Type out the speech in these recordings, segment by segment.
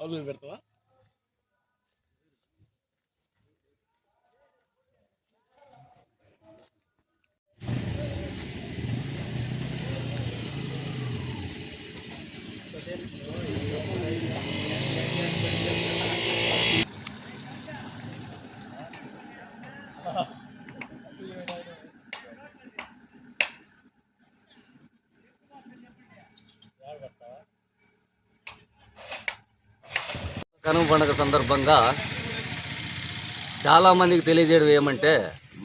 అవును పెడతావా? కనుమ పండుగ సందర్భంగా చాలామందికి తెలియజేయడం ఏమంటే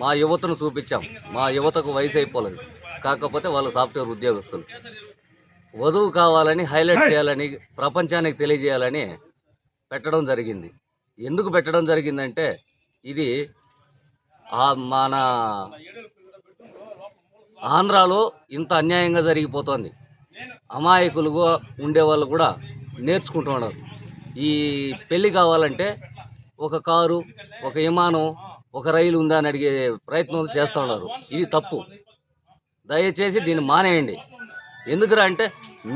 మా యువతను చూపించాం. మా యువతకు వయసు అయిపోలేదు, కాకపోతే వాళ్ళు సాఫ్ట్వేర్ ఉద్యోగస్తులు. వధువు కావాలని హైలైట్ చేయాలని, ప్రపంచానికి తెలియజేయాలని పెట్టడం జరిగింది. ఎందుకు పెట్టడం జరిగిందంటే ఇది మన ఆంధ్రాలో ఇంత అన్యాయంగా జరిగిపోతుంది. అమాయకులుగా ఉండేవాళ్ళు కూడా నేర్చుకుంటున్నారు. ఈ పెళ్ళి కావాలంటే ఒక కారు, ఒక విమానం, ఒక రైలు ఉందా అని అడిగే ప్రయత్నం చేస్తూ ఉన్నారు. ఇది తప్పు. దయచేసి దీన్ని మానేయండి. ఎందుకురా అంటే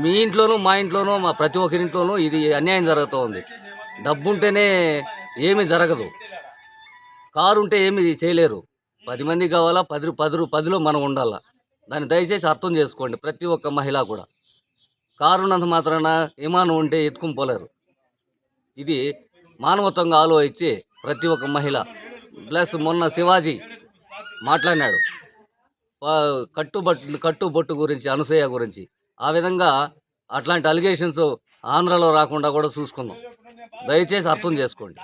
మీ ఇంట్లోనూ, మా ఇంట్లోనూ, మా ప్రతి ఒక్కరింట్లోనూ ఇది అన్యాయం జరుగుతూ ఉంది. డబ్బుంటేనే ఏమీ జరగదు. కారు ఉంటే ఏమి చేయలేరు. 10 మంది కావాలా, 10లో మనం ఉండాలా. దాన్ని దయచేసి అర్థం చేసుకోండి ప్రతి ఒక్క మహిళ కూడా. కారు ఉన్నంత మాత్రాన విమానం ఉంటే ఎత్తుకుని పోలేరు. ఇది మానవత్వంగా ఆలోచించి ప్రతి ఒక్క మహిళ ప్లస్ మొన్న శివాజీ మాట్లాడినాడు కట్టుబొట్టు గురించి, అనసూయ గురించి. ఆ విధంగా అట్లాంటి అలిగేషన్స్ ఆంధ్రాలో రాకుండా కూడా చూసుకుందాం. దయచేసి అర్థం చేసుకోండి.